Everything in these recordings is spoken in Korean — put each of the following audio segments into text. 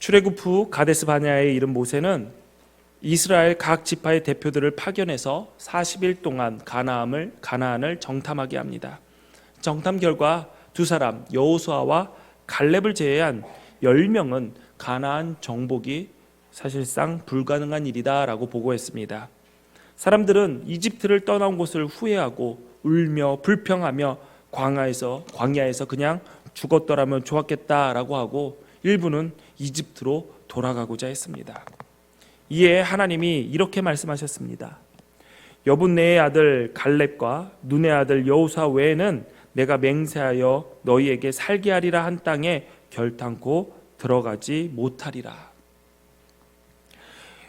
출애굽 후 가데스 바네아에 이른 모세는 이스라엘 각 지파의 대표들을 파견해서 40일 동안 가나안을 정탐하게 합니다. 정탐 결과 두 사람 여호수아와 갈렙을 제외한 10명은 가나안 정복이 사실상 불가능한 일이다라고 보고했습니다. 사람들은 이집트를 떠나온 것을 후회하고 울며 불평하며 광야에서 그냥 죽었더라면 좋았겠다라고 하고 일부는 이집트로 돌아가고자 했습니다. 이에 하나님이 이렇게 말씀하셨습니다. 여분네의 아들 갈렙과 눈의 아들 여호수아 외에는 내가 맹세하여 너희에게 살게 하리라 한 땅에 결탄코 들어가지 못하리라.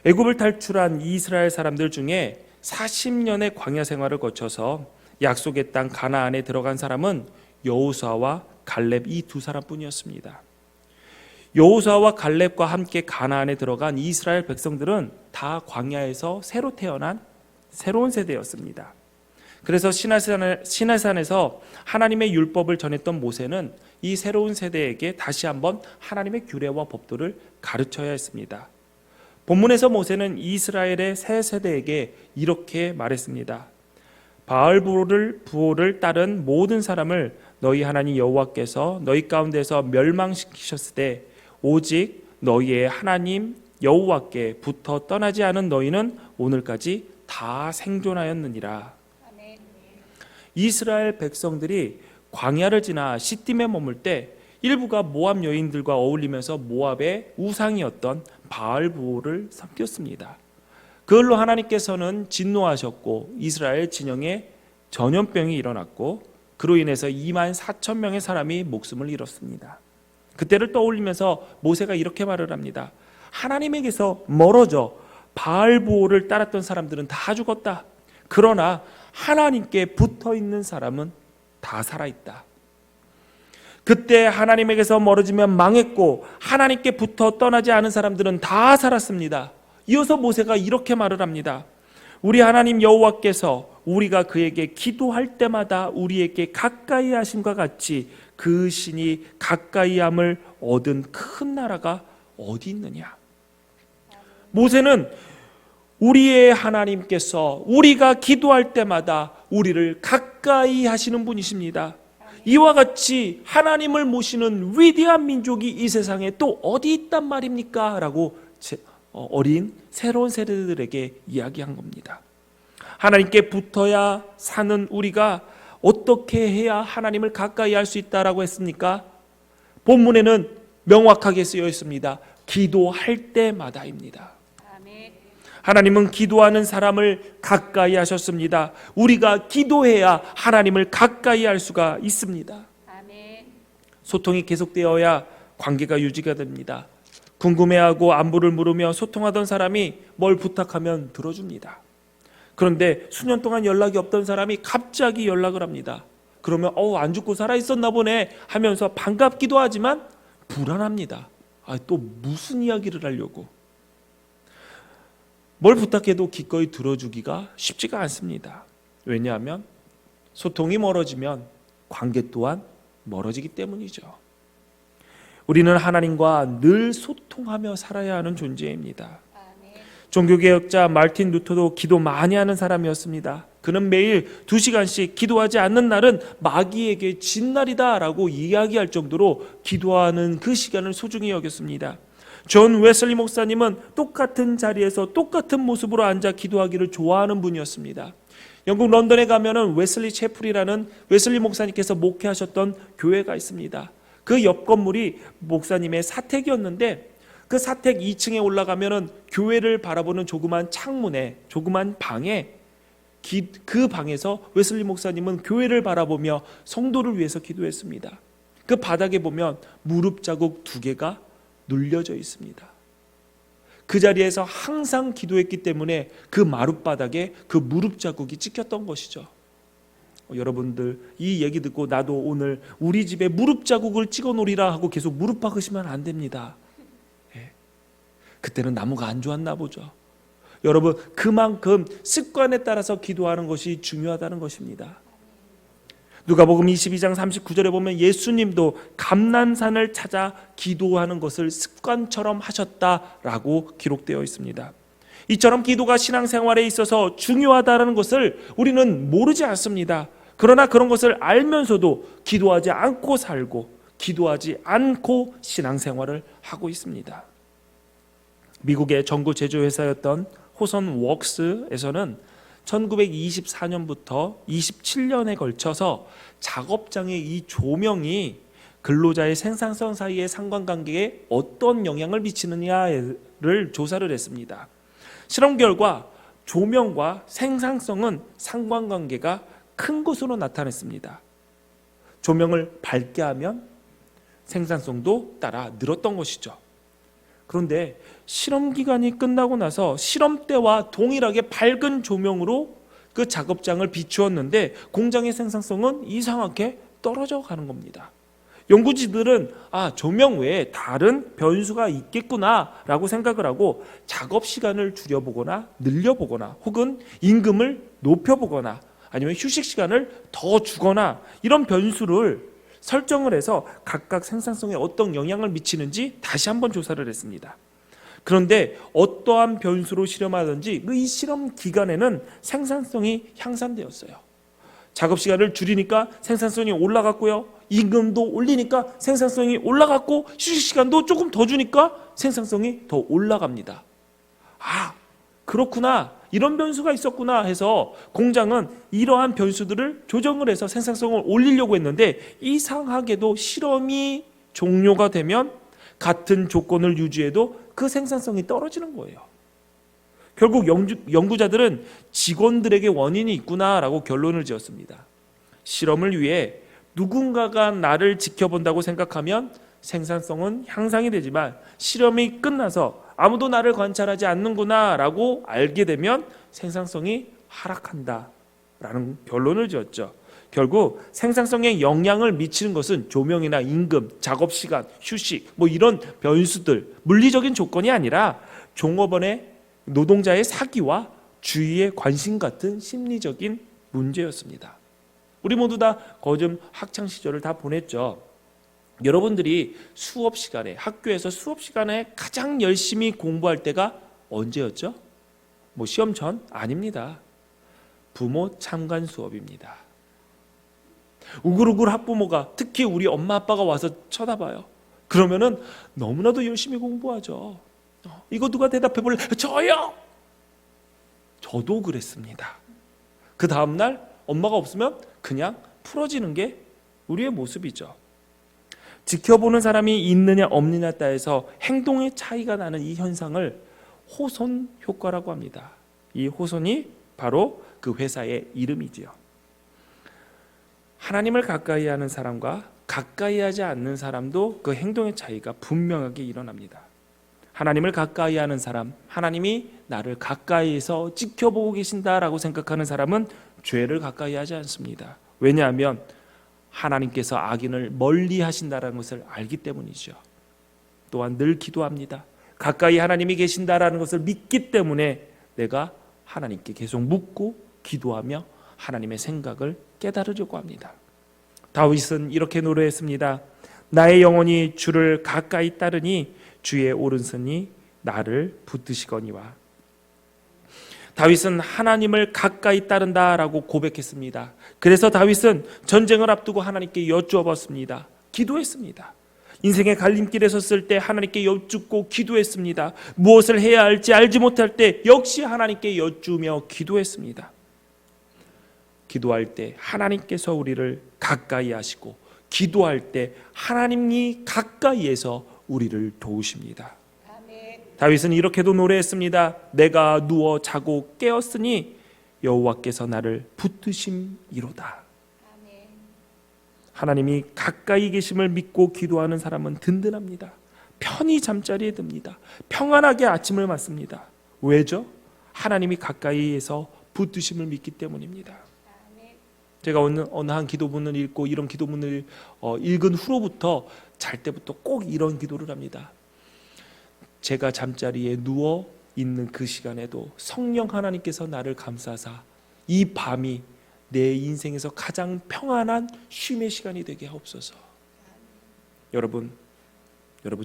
애굽을 탈출한 이스라엘 사람들 중에 40년의 광야 생활을 거쳐서 약속의 땅 가나안에 들어간 사람은 여호수아와 갈렙 이 두 사람뿐이었습니다. 여호수아와 갈렙과 함께 가나안에 들어간 이스라엘 백성들은 다 광야에서 새로 태어난 새로운 세대였습니다. 그래서 시내산에서 하나님의 율법을 전했던 모세는 이 새로운 세대에게 다시 한번 하나님의 규례와 법도를 가르쳐야 했습니다. 본문에서 모세는 이스라엘의 새 세대에게 이렇게 말했습니다. 바알 부호를 따른 모든 사람을 너희 하나님 여호와께서 너희 가운데서 멸망시키셨을 때 오직 너희의 하나님 여호와께 붙어 떠나지 않은 너희는 오늘까지 다 생존하였느니라. 이스라엘 백성들이 광야를 지나 시딤에 머물 때 일부가 모압 여인들과 어울리면서 모압의 우상이었던 바알부호를 섬겼습니다. 그걸로 하나님께서는 진노하셨고 이스라엘 진영에 전염병이 일어났고 그로 인해서 2만 4천 명의 사람이 목숨을 잃었습니다. 그때를 떠올리면서 모세가 이렇게 말을 합니다. 하나님에게서 멀어져 바알부호를 따랐던 사람들은 다 죽었다. 그러나 하나님께 붙어있는 사람은 다 살아있다. 그때 하나님에게서 멀어지면 망했고 하나님께 붙어 떠나지 않은 사람들은 다 살았습니다. 이어서 모세가 이렇게 말을 합니다. 우리 하나님 여호와께서 우리가 그에게 기도할 때마다 우리에게 가까이 하심과 같이 그 신이 가까이함을 얻은 큰 나라가 어디 있느냐. 모세는 우리의 하나님께서 우리가 기도할 때마다 우리를 가까이 하시는 분이십니다. 이와 같이 하나님을 모시는 위대한 민족이 이 세상에 또 어디 있단 말입니까? 라고 어린 새로운 세대들에게 이야기한 겁니다. 하나님께 붙어야 사는 우리가 어떻게 해야 하나님을 가까이 할 수 있다라고 했습니까? 본문에는 명확하게 쓰여 있습니다. 기도할 때마다입니다. 하나님은 기도하는 사람을 가까이 하셨습니다. 우리가 기도해야 하나님을 가까이 할 수가 있습니다. 소통이 계속되어야 관계가 유지가 됩니다. 궁금해하고 안부를 물으며 소통하던 사람이 뭘 부탁하면 들어줍니다. 그런데 수년 동안 연락이 없던 사람이 갑자기 연락을 합니다. 그러면 안 죽고 살아있었나 보네 하면서 반갑기도 하지만 불안합니다. 또 무슨 이야기를 하려고. 뭘 부탁해도 기꺼이 들어주기가 쉽지가 않습니다. 왜냐하면 소통이 멀어지면 관계 또한 멀어지기 때문이죠. 우리는 하나님과 늘 소통하며 살아야 하는 존재입니다. 종교개혁자 마르틴 루터도 기도 많이 하는 사람이었습니다. 그는 매일 2시간씩 기도하지 않는 날은 마귀에게 진 날이다 라고 이야기할 정도로 기도하는 그 시간을 소중히 여겼습니다. 존 웨슬리 목사님은 똑같은 자리에서 똑같은 모습으로 앉아 기도하기를 좋아하는 분이었습니다. 영국 런던에 가면은 웨슬리 채플이라는 웨슬리 목사님께서 목회하셨던 교회가 있습니다. 그 옆 건물이 목사님의 사택이었는데 그 사택 2층에 올라가면은 교회를 바라보는 조그만 창문에 조그만 방에 그 방에서 웨슬리 목사님은 교회를 바라보며 성도를 위해서 기도했습니다. 그 바닥에 보면 무릎 자국 2개가 눌려져 있습니다. 그 자리에서 항상 기도했기 때문에 그 마룻바닥에 그 무릎 자국이 찍혔던 것이죠. 여러분들 이 얘기 듣고 나도 오늘 우리 집에 무릎 자국을 찍어 놓으리라 하고 계속 무릎 박으시면 안 됩니다. 그때는 나무가 안 좋았나 보죠. 여러분 그만큼 습관에 따라서 기도하는 것이 중요하다는 것입니다. 누가복음 22장 39절에 보면 예수님도 감난산을 찾아 기도하는 것을 습관처럼 하셨다라고 기록되어 있습니다. 이처럼 기도가 신앙생활에 있어서 중요하다는 것을 우리는 모르지 않습니다. 그러나 그런 것을 알면서도 기도하지 않고 살고 기도하지 않고 신앙생활을 하고 있습니다. 미국의 전구 제조회사였던 호선 웍스에서는 1924년부터 27년에 걸쳐서 작업장의 이 조명이 근로자의 생산성 사이의 상관관계에 어떤 영향을 미치느냐를 조사를 했습니다. 실험 결과 조명과 생산성은 상관관계가 큰 것으로 나타냈습니다. 조명을 밝게 하면 생산성도 따라 늘었던 것이죠. 그런데 실험 기간이 끝나고 나서 실험대와 동일하게 밝은 조명으로 그 작업장을 비추었는데 공장의 생산성은 이상하게 떨어져 가는 겁니다. 연구진들은 조명 외에 다른 변수가 있겠구나라고 생각을 하고 작업 시간을 줄여보거나 늘려보거나 혹은 임금을 높여보거나 아니면 휴식 시간을 더 주거나 이런 변수를 설정을 해서 각각 생산성에 어떤 영향을 미치는지 다시 한번 조사를 했습니다. 그런데 어떠한 변수로 실험하든지 이 실험 기간에는 생산성이 향상되었어요. 작업 시간을 줄이니까 생산성이 올라갔고요. 임금도 올리니까 생산성이 올라갔고 휴식 시간도 조금 더 주니까 생산성이 더 올라갑니다. 그렇구나. 이런 변수가 있었구나 해서 공장은 이러한 변수들을 조정을 해서 생산성을 올리려고 했는데 이상하게도 실험이 종료가 되면 같은 조건을 유지해도 그 생산성이 떨어지는 거예요. 결국 연구자들은 직원들에게 원인이 있구나라고 결론을 지었습니다. 실험을 위해 누군가가 나를 지켜본다고 생각하면 생산성은 향상이 되지만 실험이 끝나서 아무도 나를 관찰하지 않는구나 라고 알게 되면 생산성이 하락한다라는 결론을 지었죠. 결국 생산성에 영향을 미치는 것은 조명이나 임금, 작업시간, 휴식 이런 변수들, 물리적인 조건이 아니라 종업원의 노동자의 사기와 주위의 관심 같은 심리적인 문제였습니다. 우리 모두 다 거즘 학창시절을 다 보냈죠. 여러분들이 수업 시간에 학교에서 수업 시간에 가장 열심히 공부할 때가 언제였죠? 시험 전? 아닙니다. 부모 참관 수업입니다. 우글우글 학부모가 특히 우리 엄마 아빠가 와서 쳐다봐요. 그러면은 너무나도 열심히 공부하죠. 이거 누가 대답해 볼래? 저요! 저도 그랬습니다. 그 다음날 엄마가 없으면 그냥 풀어지는 게 우리의 모습이죠. 지켜보는 사람이 있느냐 없느냐에 따라서 행동의 차이가 나는 이 현상을 호손 효과라고 합니다. 이 호손이 바로 그 회사의 이름이지요. 하나님을 가까이 하는 사람과 가까이 하지 않는 사람도 그 행동의 차이가 분명하게 일어납니다. 하나님을 가까이 하는 사람, 하나님이 나를 가까이에서 지켜보고 계신다라고 생각하는 사람은 죄를 가까이 하지 않습니다. 왜냐하면 하나님께서 악인을 멀리 하신다는 것을 알기 때문이죠. 또한 늘 기도합니다. 가까이 하나님이 계신다라는 것을 믿기 때문에 내가 하나님께 계속 묻고 기도하며 하나님의 생각을 깨달으려고 합니다. 다윗은 이렇게 노래했습니다. 나의 영혼이 주를 가까이 따르니 주의 오른손이 나를 붙드시거니와. 다윗은 하나님을 가까이 따른다라고 고백했습니다. 그래서 다윗은 전쟁을 앞두고 하나님께 여쭈어봤습니다. 기도했습니다. 인생의 갈림길에 섰을 때 하나님께 여쭙고 기도했습니다. 무엇을 해야 할지 알지 못할 때 역시 하나님께 여쭈며 기도했습니다. 기도할 때 하나님께서 우리를 가까이 하시고 기도할 때 하나님이 가까이에서 우리를 도우십니다. 다윗은 이렇게도 노래했습니다. 내가 누워 자고 깨었으니 여호와께서 나를 붙드심이로다. 하나님이 가까이 계심을 믿고 기도하는 사람은 든든합니다. 편히 잠자리에 듭니다. 평안하게 아침을 맞습니다. 왜죠? 하나님이 가까이에서 붙드심을 믿기 때문입니다. 제가 어느 한 기도문을 읽고 이런 기도문을 읽은 후로부터 잘 때부터 꼭 이런 기도를 합니다. 제가 잠자리에 누워 있는 그 시간에도 성령 하나님께서 나를 감싸사 이 밤이 내 인생에서 가장 평안한 쉼의 시간이 되게 하옵소서. 여러분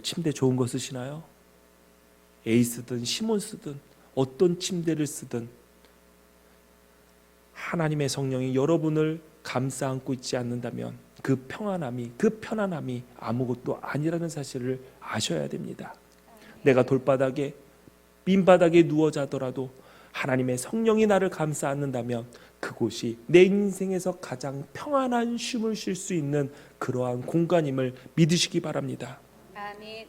침대 좋은 거 쓰시나요? 에이스든 시몬스든 어떤 침대를 쓰든 하나님의 성령이 여러분을 감싸 안고 있지 않는다면 그 편안함이 아무것도 아니라는 사실을 아셔야 됩니다. 내가 돌바닥에 민바닥에 누워 자더라도 하나님의 성령이 나를 감싸 안는다면 그곳이 내 인생에서 가장 평안한 쉼을 쉴 수 있는 그러한 공간임을 믿으시기 바랍니다. 아멘.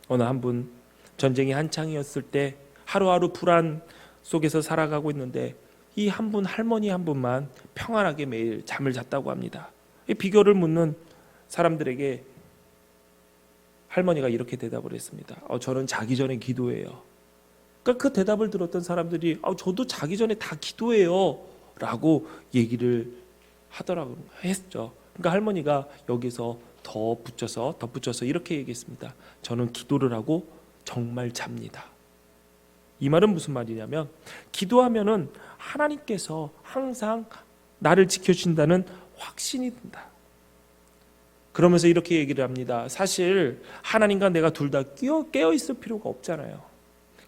어느 한 분 전쟁이 한창이었을 때 하루하루 불안 속에서 살아가고 있는데 이 한 분 할머니 한 분만 평안하게 매일 잠을 잤다고 합니다. 이 비결을 묻는 사람들에게 할머니가 이렇게 대답을 했습니다. 저는 자기 전에 기도해요. 그러니까 그 대답을 들었던 사람들이 저도 자기 전에 다 기도해요 라고 얘기를 했죠. 그러니까 할머니가 여기서 덧붙여서 이렇게 얘기했습니다. 저는 기도를 하고 정말 잡니다. 이 말은 무슨 말이냐면 기도하면은 하나님께서 항상 나를 지켜주신다는 확신이 든다. 그러면서 이렇게 얘기를 합니다. 사실 하나님과 내가 둘 다 깨어 있을 필요가 없잖아요.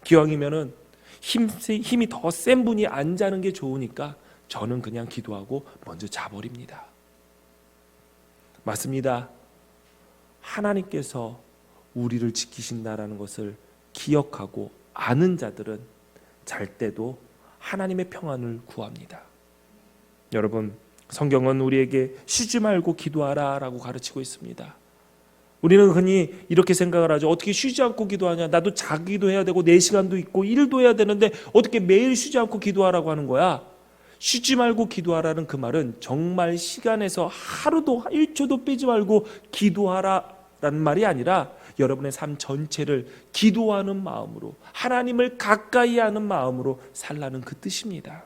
기왕이면은 힘이 더 센 분이 안 자는 게 좋으니까 저는 그냥 기도하고 먼저 자버립니다. 맞습니다. 하나님께서 우리를 지키신다라는 것을 기억하고 아는 자들은 잘 때도 하나님의 평안을 구합니다. 여러분, 성경은 우리에게 쉬지 말고 기도하라 라고 가르치고 있습니다. 우리는 흔히 이렇게 생각을 하죠. 어떻게 쉬지 않고 기도하냐? 나도 자기도 해야 되고 내 시간도 있고 일도 해야 되는데 어떻게 매일 쉬지 않고 기도하라고 하는 거야? 쉬지 말고 기도하라는 그 말은 정말 시간에서 하루도 1초도 빼지 말고 기도하라라는 말이 아니라 여러분의 삶 전체를 기도하는 마음으로 하나님을 가까이 하는 마음으로 살라는 그 뜻입니다.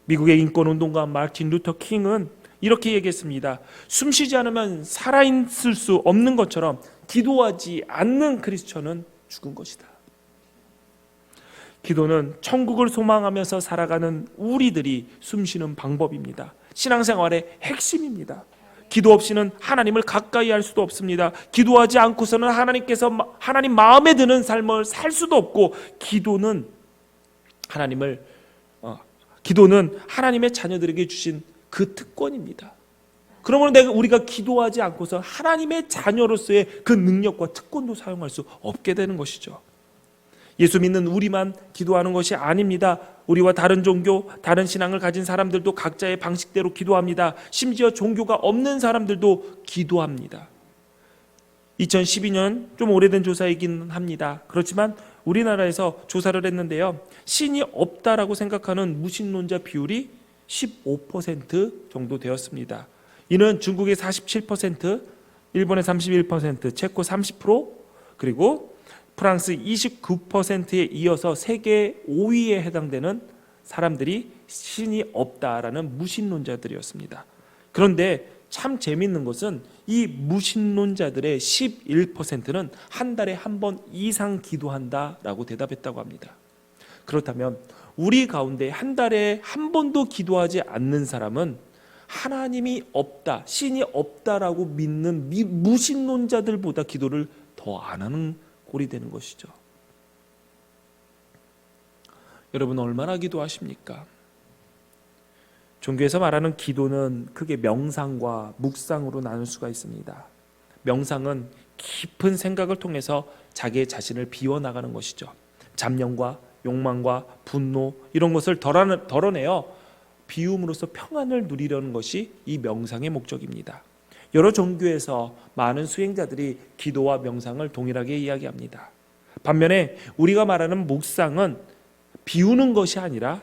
미국의 인권운동가 마틴 루터 킹은 이렇게 얘기했습니다. 숨쉬지 않으면 살아있을 수 없는 것처럼 기도하지 않는 크리스천은 죽은 것이다. 기도는 천국을 소망하면서 살아가는 우리들이 숨쉬는 방법입니다. 신앙생활의 핵심입니다. 기도 없이는 하나님을 가까이 할 수도 없습니다. 기도하지 않고서는 하나님 마음에 드는 삶을 살 수도 없고 기도는 하나님의 자녀들에게 주신 그 특권입니다. 그러면 우리가 기도하지 않고서 하나님의 자녀로서의 그 능력과 특권도 사용할 수 없게 되는 것이죠. 예수 믿는 우리만 기도하는 것이 아닙니다. 우리와 다른 종교, 다른 신앙을 가진 사람들도 각자의 방식대로 기도합니다. 심지어 종교가 없는 사람들도 기도합니다. 2012년 좀 오래된 조사이긴 합니다. 그렇지만 우리나라에서 조사를 했는데요. 신이 없다라고 생각하는 무신론자 비율이 15% 정도 되었습니다. 이는 중국의 47%, 일본의 31%, 체코 30%, 그리고 프랑스 29%에 이어서 세계 5위에 해당되는 사람들이 신이 없다라는 무신론자들이었습니다. 그런데 참 재미있는 것은 이 무신론자들의 11%는 한 달에 한 번 이상 기도한다라고 대답했다고 합니다. 그렇다면 우리 가운데 한 달에 한 번도 기도하지 않는 사람은 하나님이 없다, 신이 없다라고 믿는 무신론자들보다 기도를 더 안 하는 꼴이 되는 것이죠. 여러분 얼마나 기도하십니까? 종교에서 말하는 기도는 크게 명상과 묵상으로 나눌 수가 있습니다. 명상은 깊은 생각을 통해서 자기의 자신을 비워나가는 것이죠. 잡념과 욕망과 분노 이런 것을 덜어내어 비움으로써 평안을 누리려는 것이 이 명상의 목적입니다. 여러 종교에서 많은 수행자들이 기도와 명상을 동일하게 이야기합니다. 반면에 우리가 말하는 묵상은 비우는 것이 아니라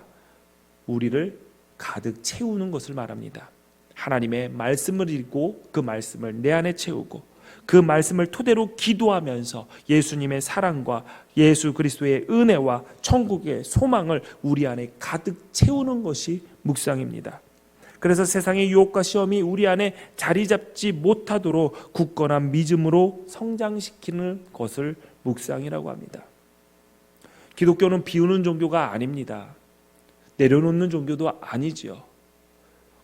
우리를 가득 채우는 것을 말합니다. 하나님의 말씀을 읽고 그 말씀을 내 안에 채우고 그 말씀을 토대로 기도하면서 예수님의 사랑과 예수 그리스도의 은혜와 천국의 소망을 우리 안에 가득 채우는 것이 묵상입니다. 그래서 세상의 유혹과 시험이 우리 안에 자리 잡지 못하도록 굳건한 믿음으로 성장시키는 것을 묵상이라고 합니다. 기독교는 비우는 종교가 아닙니다. 내려놓는 종교도 아니지요.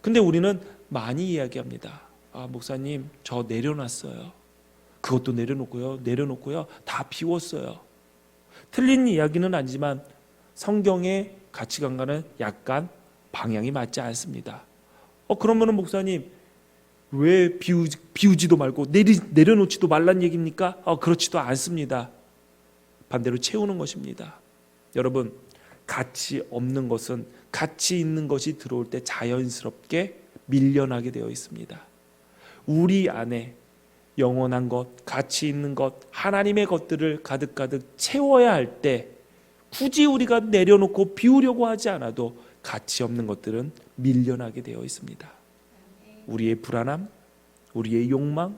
근데 우리는 많이 이야기합니다. 목사님, 저 내려놨어요. 그것도 내려놓고요. 다 비웠어요. 틀린 이야기는 아니지만 성경의 가치관과는 약간 방향이 맞지 않습니다. 그러면은 목사님, 왜 비우지도 말고 내려놓지도 말란 얘기입니까? 그렇지도 않습니다. 반대로 채우는 것입니다. 여러분, 가치 없는 것은 가치 있는 것이 들어올 때 자연스럽게 밀려나게 되어 있습니다. 우리 안에 영원한 것, 가치 있는 것, 하나님의 것들을 가득가득 채워야 할 때 굳이 우리가 내려놓고 비우려고 하지 않아도 가치 없는 것들은 밀려나게 되어 있습니다. 우리의 불안함, 우리의 욕망,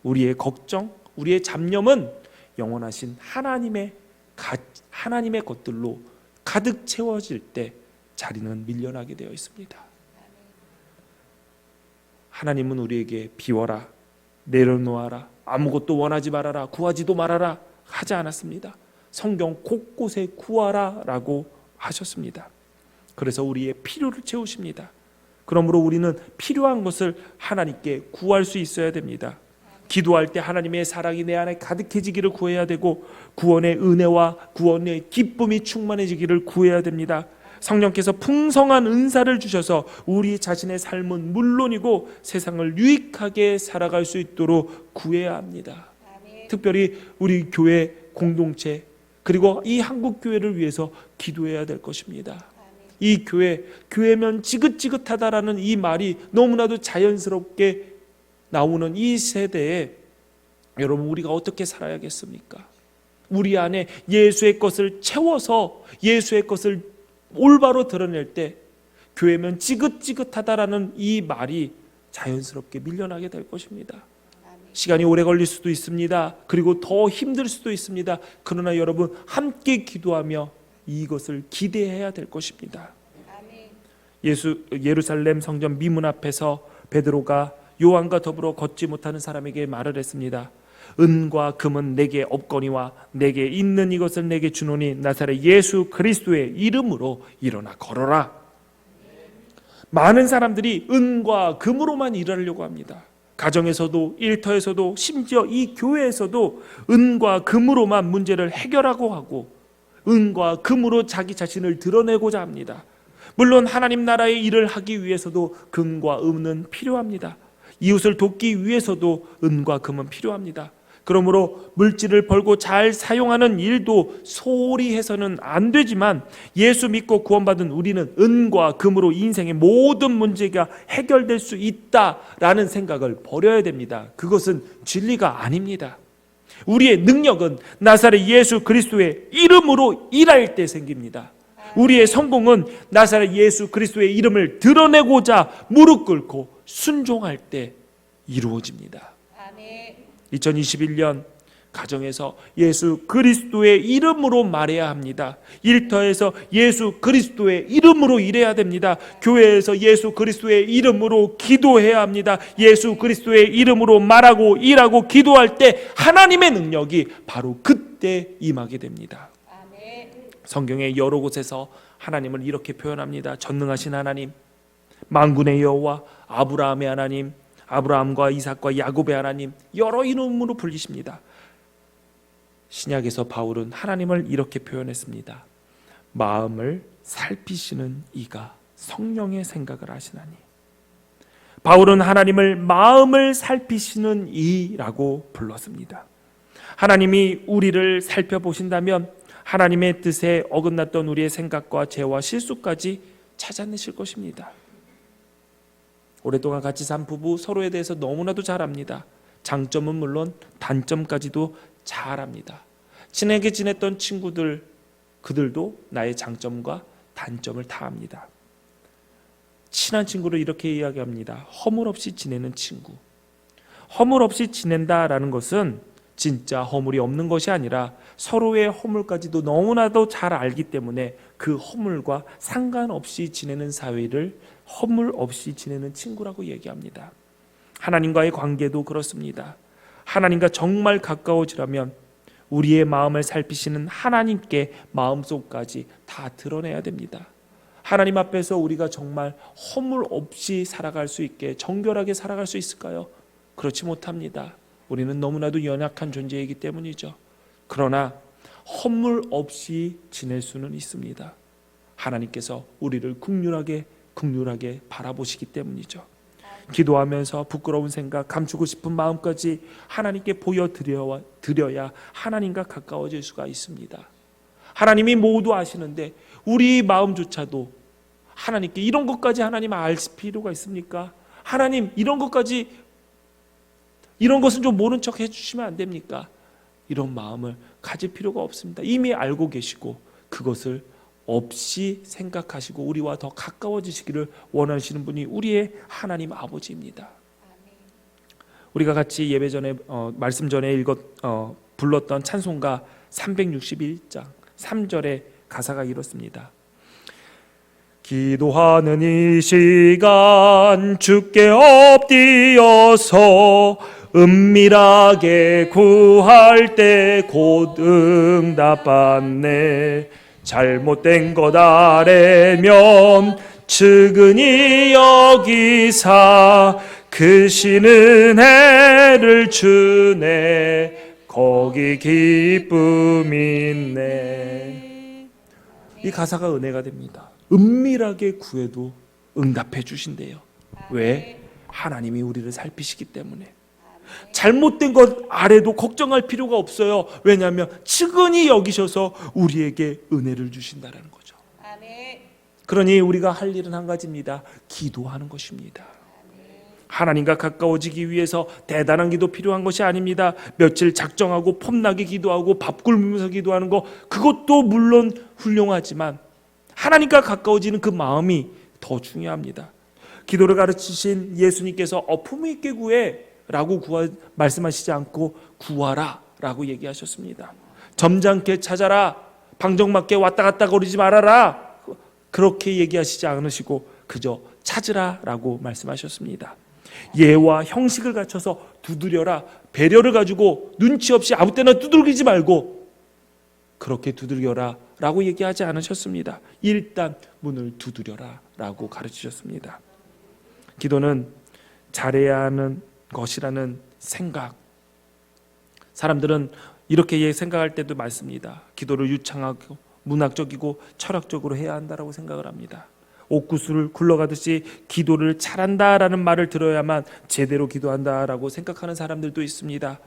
우리의 걱정, 우리의 잡념은 영원하신 하나님의 것들로 가득 채워질 때 자리는 밀려나게 되어 있습니다. 하나님은 우리에게 비워라, 내려놓아라, 아무것도 원하지 말아라, 구하지도 말아라 하지 않았습니다. 성경 곳곳에 구하라 라고 하셨습니다. 그래서 우리의 필요를 채우십니다. 그러므로 우리는 필요한 것을 하나님께 구할 수 있어야 됩니다. 기도할 때 하나님의 사랑이 내 안에 가득해지기를 구해야 되고, 구원의 은혜와 구원의 기쁨이 충만해지기를 구해야 됩니다. 성령께서 풍성한 은사를 주셔서 우리 자신의 삶은 물론이고 세상을 유익하게 살아갈 수 있도록 구해야 합니다. 특별히 우리 교회 공동체, 그리고 이 한국 교회를 위해서 기도해야 될 것입니다. 이 교회면 지긋지긋하다라는 이 말이 너무나도 자연스럽게 나오는 이 세대에 여러분, 우리가 어떻게 살아야겠습니까? 우리 안에 예수의 것을 채워서 예수의 것을 올바로 드러낼 때 교회면 지긋지긋하다라는 이 말이 자연스럽게 밀려나게 될 것입니다. 시간이 오래 걸릴 수도 있습니다. 그리고 더 힘들 수도 있습니다. 그러나 여러분, 함께 기도하며 이것을 기대해야 될 것입니다. 예루살렘 성전 미문 앞에서 베드로가 요한과 더불어 걷지 못하는 사람에게 말을 했습니다. 은과 금은 내게 없거니와 내게 있는 이것을 내게 주노니 나사렛 예수 그리스도의 이름으로 일어나 걸어라. 많은 사람들이 은과 금으로만 일하려고 합니다. 가정에서도, 일터에서도, 심지어 이 교회에서도 은과 금으로만 문제를 해결하고 하고 은과 금으로 자기 자신을 드러내고자 합니다. 물론 하나님 나라의 일을 하기 위해서도 금과 은은 필요합니다. 이웃을 돕기 위해서도 은과 금은 필요합니다. 그러므로 물질을 벌고 잘 사용하는 일도 소홀히 해서는 안 되지만, 예수 믿고 구원받은 우리는 은과 금으로 인생의 모든 문제가 해결될 수 있다라는 생각을 버려야 됩니다. 그것은 진리가 아닙니다. 우리의 능력은 나사렛 예수 그리스도의 이름으로 일할 때 생깁니다. 우리의 성공은 나사렛 예수 그리스도의 이름을 드러내고자 무릎 꿇고 순종할 때 이루어집니다. 2021년 가정에서 예수 그리스도의 이름으로 말해야 합니다. 일터에서 예수 그리스도의 이름으로 일해야 됩니다. 교회에서 예수 그리스도의 이름으로 기도해야 합니다. 예수 그리스도의 이름으로 말하고 일하고 기도할 때 하나님의 능력이 바로 그때 임하게 됩니다. 성경의 여러 곳에서 하나님을 이렇게 표현합니다. 전능하신 하나님, 만군의 여호와, 아브라함의 하나님, 아브라함과 이삭과 야곱의 하나님, 여러 이름으로 불리십니다. 신약에서 바울은 하나님을 이렇게 표현했습니다. 마음을 살피시는 이가 성령의 생각을 하시나니. 바울은 하나님을 마음을 살피시는 이라고 불렀습니다. 하나님이 우리를 살펴보신다면 하나님의 뜻에 어긋났던 우리의 생각과 죄와 실수까지 찾아내실 것입니다. 오랫동안 같이 산 부부, 서로에 대해서 너무나도 잘 압니다. 장점은 물론 단점까지도 잘 압니다. 친하게 지냈던 친구들, 그들도 나의 장점과 단점을 다 압니다. 친한 친구를 이렇게 이야기합니다. 허물 없이 지내는 친구. 허물 없이 지낸다라는 것은 진짜 허물이 없는 것이 아니라 서로의 허물까지도 너무나도 잘 알기 때문에 그 허물과 상관없이 지내는 사회를 허물 없이 지내는 친구라고 얘기합니다. 하나님과의 관계도 그렇습니다. 하나님과 정말 가까워지려면 우리의 마음을 살피시는 하나님께 마음속까지 다 드러내야 됩니다. 하나님 앞에서 우리가 정말 허물 없이 살아갈 수 있게, 정결하게 살아갈 수 있을까요? 그렇지 못합니다. 우리는 너무나도 연약한 존재이기 때문이죠. 그러나 허물 없이 지낼 수는 있습니다. 하나님께서 우리를 국률하게 바라보시기 때문이죠. 기도하면서 부끄러운 생각, 감추고 싶은 마음까지 하나님께 보여드려야 하나님과 가까워질 수가 있습니다. 하나님이 모두 아시는데 우리 마음조차도 하나님께 이런 것까지 하나님 알 필요가 있습니까? 하나님 이런 것은 좀 모른 척 해주시면 안 됩니까? 이런 마음을 가질 필요가 없습니다. 이미 알고 계시고 그것을 없이 생각하시고 우리와 더 가까워지시기를 원하시는 분이 우리의 하나님 아버지입니다. 우리가 같이 예배 전에 말씀 전에 불렀던 찬송가 361장 3절의 가사가 이렇습니다. 기도하는 이 시간 주께 엎드려서 은밀하게 구할 때 곧 응답받네. 잘못된 것 아래면 측은히 여기사 크신 은혜를 주네. 거기 기쁨 있네. 이 가사가 은혜가 됩니다. 은밀하게 구해도 응답해 주신대요. 왜? 하나님이 우리를 살피시기 때문에. 잘못된 것 아래도 걱정할 필요가 없어요. 왜냐하면 측은히 여기셔서 우리에게 은혜를 주신다는 거죠. 그러니 우리가 할 일은 한 가지입니다. 기도하는 것입니다. 하나님과 가까워지기 위해서 대단한 기도 필요한 것이 아닙니다. 며칠 작정하고 폼나게 기도하고 밥 굶으면서 기도하는 거, 그것도 물론 훌륭하지만 하나님과 가까워지는 그 마음이 더 중요합니다. 기도를 가르치신 예수님께서 어품 있게 구해 라고 말씀하시지 않고 구하라 라고 얘기하셨습니다. 점잖게 찾아라, 방정맞게 왔다 갔다 거리지 말아라, 그렇게 얘기하시지 않으시고 그저 찾으라 라고 말씀하셨습니다. 예와 형식을 갖춰서 두드려라, 배려를 가지고 눈치 없이 아무 때나 두들기지 말고 그렇게 두들겨라 라고 얘기하지 않으셨습니다. 일단 문을 두드려라 라고 가르치셨습니다. 기도는 잘해야 하는 것이라는 생각, 사람들은 이렇게 생각할 때도 많습니다. 기도를 유창하고 문학적이고 철학적으로 해야 한다라고 생각을 합니다. 옥구슬을 굴러가듯이 기도를 잘한다라는 말을 들어야만 제대로 기도한다라고 생각하는 사람들도 있습니다.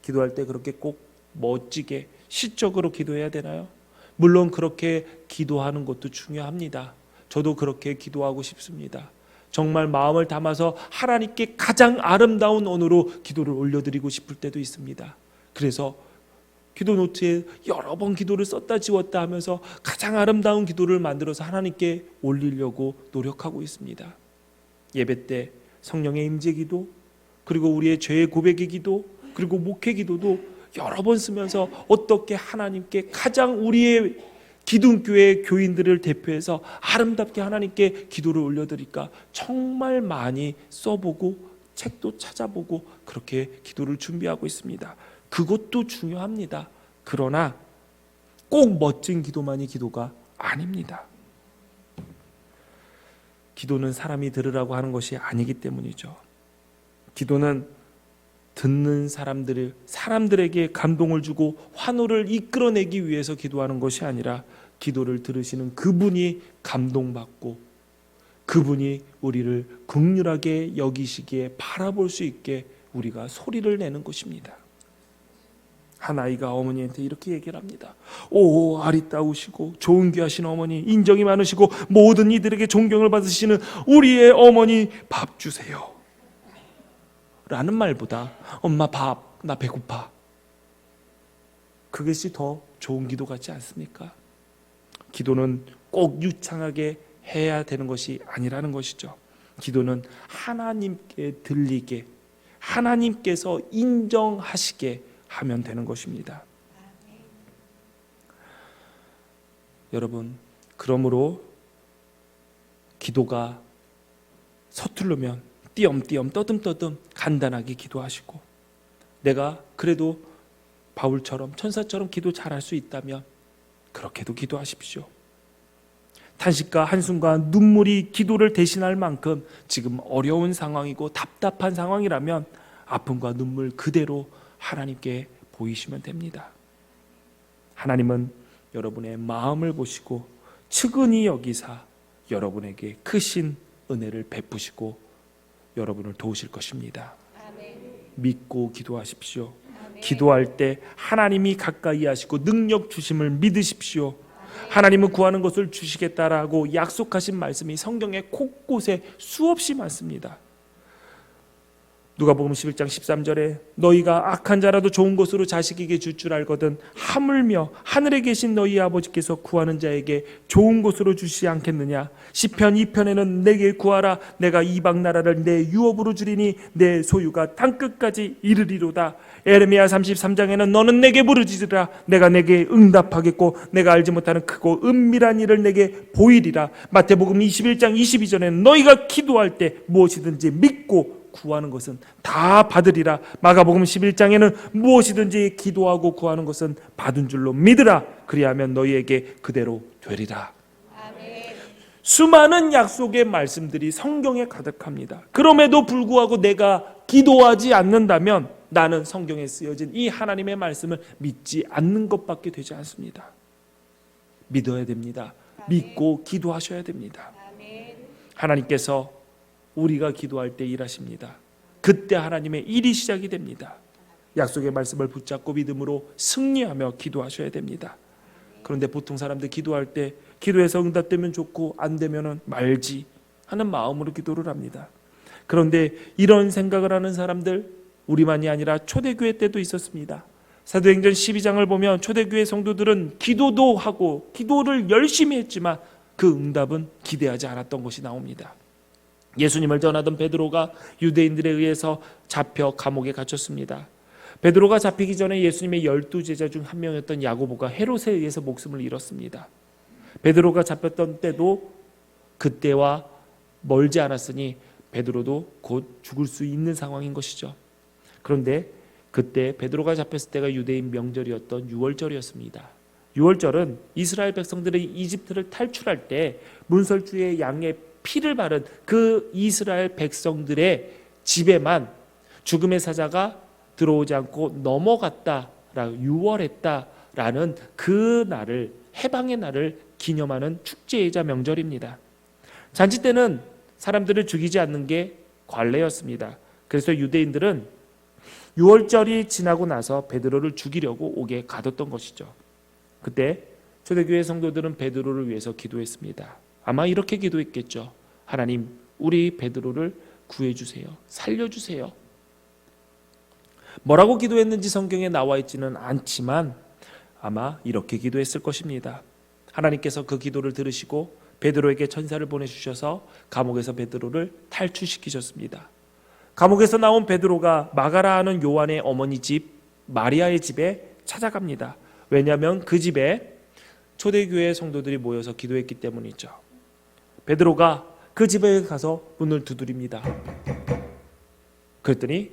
기도할 때 그렇게 꼭 멋지게 시적으로 기도해야 되나요? 물론 그렇게 기도하는 것도 중요합니다. 저도 그렇게 기도하고 싶습니다. 정말 마음을 담아서 하나님께 가장 아름다운 언어로 기도를 올려드리고 싶을 때도 있습니다. 그래서 기도 노트에 여러 번 기도를 썼다 지웠다 하면서 가장 아름다운 기도를 만들어서 하나님께 올리려고 노력하고 있습니다. 예배 때 성령의 임재 기도, 그리고 우리의 죄의 고백의 기도, 그리고 목회 기도도 여러 번 쓰면서 어떻게 하나님께 가장 우리의 기둥교회 교인들을 대표해서 아름답게 하나님께 기도를 올려드릴까 정말 많이 써보고 책도 찾아보고 그렇게 기도를 준비하고 있습니다. 그것도 중요합니다. 그러나 꼭 멋진 기도만이 기도가 아닙니다. 기도는 사람이 들으라고 하는 것이 아니기 때문이죠. 기도는 듣는 사람들에게 감동을 주고 환호를 이끌어내기 위해서 기도하는 것이 아니라 기도를 들으시는 그분이 감동받고 그분이 우리를 긍휼하게 여기시기에 바라볼 수 있게 우리가 소리를 내는 것입니다. 한 아이가 어머니한테 이렇게 얘기를 합니다. 오, 아리따우시고 좋은 귀하신 어머니, 인정이 많으시고 모든 이들에게 존경을 받으시는 우리의 어머니, 밥 주세요 라는 말보다 엄마 밥, 나 배고파, 그것이 더 좋은 기도 같지 않습니까? 기도는 꼭 유창하게 해야 되는 것이 아니라는 것이죠. 기도는 하나님께 들리게, 하나님께서 인정하시게 하면 되는 것입니다. 여러분, 그러므로 기도가 서투르면 띄엄띄엄 떠듬떠듬 간단하게 기도하시고, 내가 그래도 바울처럼 천사처럼 기도 잘할 수 있다면 그렇게도 기도하십시오. 탄식과 한숨과 눈물이 기도를 대신할 만큼 지금 어려운 상황이고 답답한 상황이라면 아픔과 눈물 그대로 하나님께 보이시면 됩니다. 하나님은 여러분의 마음을 보시고 측은히 여기사 여러분에게 크신 은혜를 베푸시고 여러분을 도우실 것입니다. 믿고 기도하십시오. 기도할 때 하나님이 가까이 하시고 능력 주심을 믿으십시오. 하나님은 구하는 것을 주시겠다라고 약속하신 말씀이 성경에 곳곳에 수없이 많습니다. 누가복음 11장 13절에 너희가 악한 자라도 좋은 것으로 자식에게 줄 줄 알거든 하물며 하늘에 계신 너희 아버지께서 구하는 자에게 좋은 것으로 주시지 않겠느냐. 시편 2편에는 내게 구하라 내가 이방 나라를 내 유업으로 주리니 내 소유가 땅끝까지 이르리로다. 에레미야 33장에는 너는 내게 부르짖으라 내가 내게 응답하겠고 내가 알지 못하는 크고 은밀한 일을 내게 보이리라. 마태복음 21장 22절에는 너희가 기도할 때 무엇이든지 믿고 구하는 것은 다 받으리라. 마가복음 11장에는 무엇이든지 기도하고 구하는 것은 받은 줄로 믿으라. 그리하면 너희에게 그대로 되리라. 아멘. 수많은 약속의 말씀들이 성경에 가득합니다. 그럼에도 불구하고 내가 기도하지 않는다면 나는 성경에 쓰여진 이 하나님의 말씀을 믿지 않는 것밖에 되지 않습니다. 믿어야 됩니다. 아멘. 믿고 기도하셔야 됩니다. 아멘. 하나님께서 우리가 기도할 때 일하십니다. 그때 하나님의 일이 시작이 됩니다. 약속의 말씀을 붙잡고 믿음으로 승리하며 기도하셔야 됩니다. 그런데 보통 사람들 기도할 때 기도해서 응답되면 좋고 안 되면은 말지 하는 마음으로 기도를 합니다. 그런데 이런 생각을 하는 사람들 우리만이 아니라 초대교회 때도 있었습니다. 사도행전 12장을 보면 초대교회 성도들은 기도도 하고 기도를 열심히 했지만 그 응답은 기대하지 않았던 것이 나옵니다. 예수님을 전하던 베드로가 유대인들에 의해서 잡혀 감옥에 갇혔습니다. 베드로가 잡히기 전에 예수님의 12제자 중 한 명이었던 야고보가 헤롯에 의해서 목숨을 잃었습니다. 베드로가 잡혔던 때도 그때와 멀지 않았으니 베드로도 곧 죽을 수 있는 상황인 것이죠. 그런데 그때 베드로가 잡혔을 때가 유대인 명절이었던 유월절이었습니다. 유월절은 이스라엘 백성들이 이집트를 탈출할 때 문설주의 양의 피를 바른 그 이스라엘 백성들의 집에만 죽음의 사자가 들어오지 않고 넘어갔다라고 유월했다라는 그 날을 해방의 날을 기념하는 축제이자 명절입니다. 잔치 때는 사람들을 죽이지 않는 게 관례였습니다. 그래서 유대인들은 유월절이 지나고 나서 베드로를 죽이려고 옥에 가뒀던 것이죠. 그때 초대교회 성도들은 베드로를 위해서 기도했습니다. 아마 이렇게 기도했겠죠. 하나님, 우리 베드로를 구해주세요. 살려주세요. 뭐라고 기도했는지 성경에 나와 있지는 않지만 아마 이렇게 기도했을 것입니다. 하나님께서 그 기도를 들으시고 베드로에게 천사를 보내주셔서 감옥에서 베드로를 탈출시키셨습니다. 감옥에서 나온 베드로가 마가라 하는 요한의 어머니 집 마리아의 집에 찾아갑니다. 왜냐하면 그 집에 초대교회 성도들이 모여서 기도했기 때문이죠. 베드로가 그 집에 가서 문을 두드립니다. 그랬더니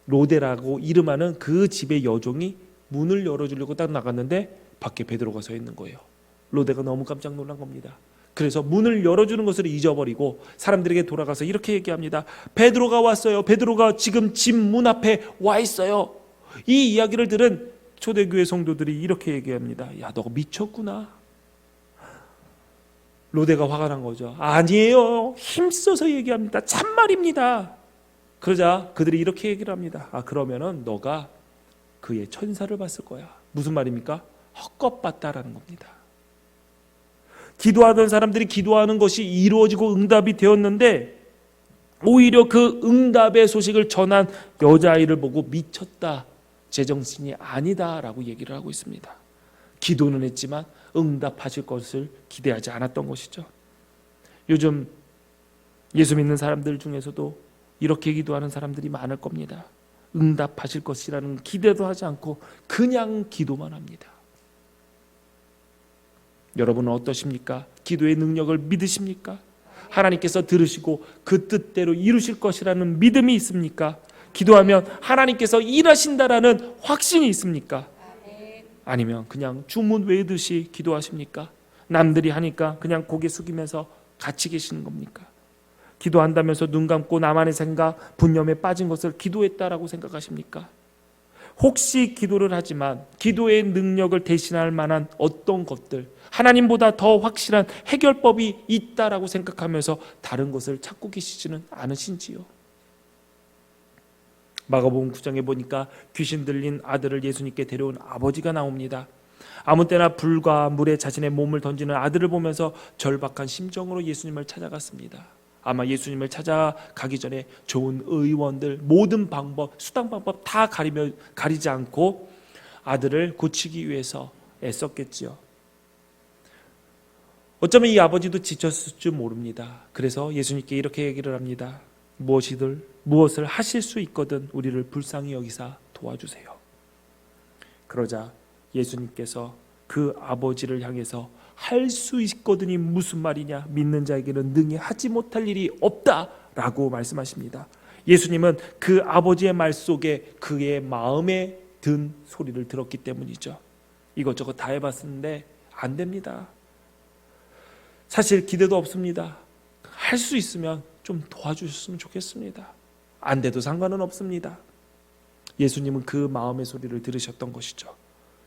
로데라고 이름하는 그 집의 여종이 문을 열어주려고 딱 나갔는데 밖에 베드로가 서 있는 거예요. 로데가 너무 깜짝 놀란 겁니다. 그래서 문을 열어주는 것을 잊어버리고 사람들에게 돌아가서 이렇게 얘기합니다. 베드로가 왔어요. 베드로가 지금 집 문 앞에 와 있어요. 이 이야기를 들은 초대교회 성도들이 이렇게 얘기합니다. 야, 너 미쳤구나. 로데가 화가 난 거죠. 아니에요. 힘써서 얘기합니다. 참말입니다. 그러자 그들이 이렇게 얘기를 합니다. 그러면은 너가 그의 천사를 봤을 거야. 무슨 말입니까? 헛것봤다라는 겁니다. 기도하던 사람들이 기도하는 것이 이루어지고 응답이 되었는데 오히려 그 응답의 소식을 전한 여자아이를 보고 미쳤다, 제정신이 아니다라고 얘기를 하고 있습니다. 기도는 했지만 응답하실 것을 기대하지 않았던 것이죠. 요즘 예수 믿는 사람들 중에서도 이렇게 기도하는 사람들이 많을 겁니다. 응답하실 것이라는 기대도 하지 않고 그냥 기도만 합니다. 여러분은 어떠십니까? 기도의 능력을 믿으십니까? 하나님께서 들으시고 그 뜻대로 이루실 것이라는 믿음이 있습니까? 기도하면 하나님께서 일하신다라는 확신이 있습니까? 아니면 그냥 주문 외우듯이 기도하십니까? 남들이 하니까 그냥 고개 숙이면서 같이 계시는 겁니까? 기도한다면서 눈 감고 나만의 생각, 분념에 빠진 것을 기도했다라고 생각하십니까? 혹시 기도를 하지만 기도의 능력을 대신할 만한 어떤 것들, 하나님보다 더 확실한 해결법이 있다라고 생각하면서 다른 것을 찾고 계시지는 않으신지요? 마가복음 9장에 보니까 귀신 들린 아들을 예수님께 데려온 아버지가 나옵니다. 아무 때나 불과 물에 자신의 몸을 던지는 아들을 보면서 절박한 심정으로 예수님을 찾아갔습니다. 아마 예수님을 찾아가기 전에 좋은 의원들, 모든 방법, 수단 방법 다 가리지 않고 아들을 고치기 위해서 애썼겠지요. 어쩌면 이 아버지도 지쳤을 줄 모릅니다. 그래서 예수님께 이렇게 얘기를 합니다. 무엇을 하실 수 있거든 우리를 불쌍히 여기사 도와주세요. 그러자 예수님께서 그 아버지를 향해서 할 수 있거든이 무슨 말이냐, 믿는 자에게는 능히 하지 못할 일이 없다라고 말씀하십니다. 예수님은 그 아버지의 말 속에 그의 마음에 든 소리를 들었기 때문이죠. 이것저것 다 해봤는데 안 됩니다. 사실 기대도 없습니다. 할 수 있으면 좀 도와주셨으면 좋겠습니다. 안 돼도 상관은 없습니다. 예수님은 그 마음의 소리를 들으셨던 것이죠.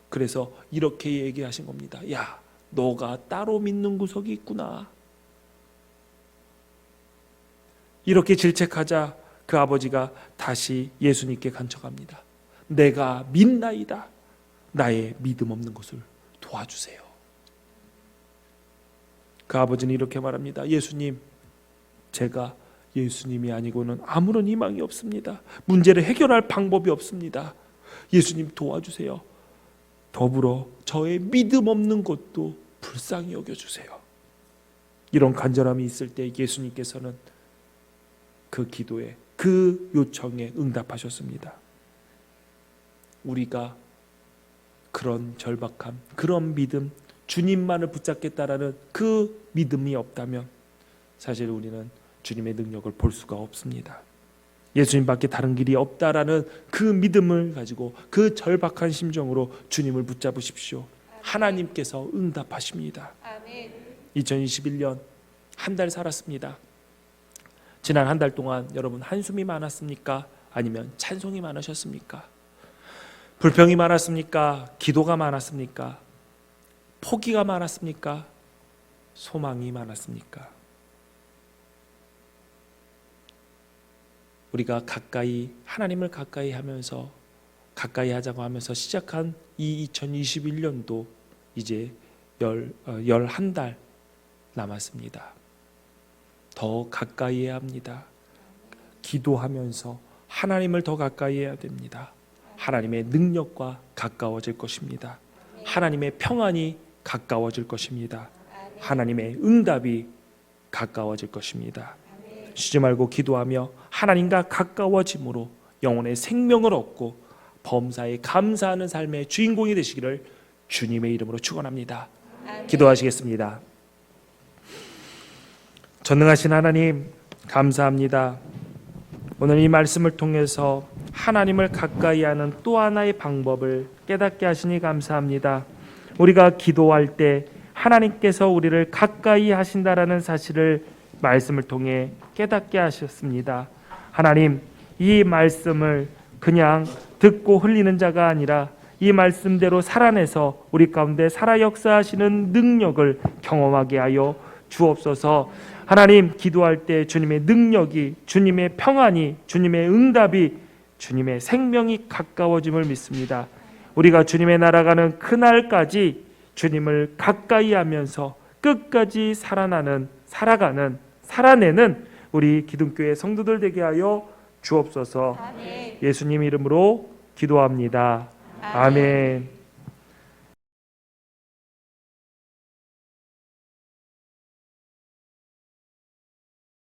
그래서 이렇게 얘기하신 겁니다. 야, 너가 따로 믿는 구석이 있구나. 이렇게 질책하자 그 아버지가 다시 예수님께 간청합니다. 내가 믿나이다. 나의 믿음 없는 것을 도와주세요. 그 아버지는 이렇게 말합니다. 예수님, 제가 예수님이 아니고는 아무런 희망이 없습니다. 문제를 해결할 방법이 없습니다. 예수님 도와주세요. 더불어 저의 믿음 없는 것도 불쌍히 여겨주세요. 이런 간절함이 있을 때 예수님께서는 그 기도에, 그 요청에 응답하셨습니다. 우리가 그런 절박함, 그런 믿음, 주님만을 붙잡겠다라는 그 믿음이 없다면 사실 우리는 주님의 능력을 볼 수가 없습니다. 예수님밖에 다른 길이 없다라는 그 믿음을 가지고 그 절박한 심정으로 주님을 붙잡으십시오. 하나님께서 응답하십니다. 2021년 한 달 살았습니다. 지난 한 달 동안 여러분 한숨이 많았습니까? 아니면 찬송이 많으셨습니까? 불평이 많았습니까? 기도가 많았습니까? 포기가 많았습니까? 소망이 많았습니까? 우리가 하나님을 가까이 하면서 가까이 하자고 하면서 시작한 이 2021년도 이제 11달 남았습니다. 더 가까이 해야 합니다. 기도하면서 하나님을 더 가까이 해야 됩니다. 하나님의 능력과 가까워질 것입니다. 하나님의 평안이 가까워질 것입니다. 하나님의 응답이 가까워질 것입니다. 쉬지 말고 기도하며 하나님과 가까워짐으로 영혼의 생명을 얻고 범사에 감사하는 삶의 주인공이 되시기를 주님의 이름으로 축원합니다. 기도하시겠습니다. 전능하신 하나님 감사합니다. 오늘 이 말씀을 통해서 하나님을 가까이 하는 또 하나의 방법을 깨닫게 하시니 감사합니다. 우리가 기도할 때 하나님께서 우리를 가까이 하신다라는 사실을 말씀을 통해 깨닫게 하셨습니다. 하나님, 이 말씀을 그냥 듣고 흘리는 자가 아니라 이 말씀대로 살아내서 우리 가운데 살아 역사하시는 능력을 경험하게 하여 주옵소서. 하나님, 기도할 때 주님의 능력이, 주님의 평안이, 주님의 응답이, 주님의 생명이 가까워짐을 믿습니다. 우리가 주님의 나라가는 그날까지 주님을 가까이 하면서 끝까지 살아내는 우리 기둥교회 성도들 되게 하여 주옵소서. 예수님 이름으로 기도합니다. 아멘.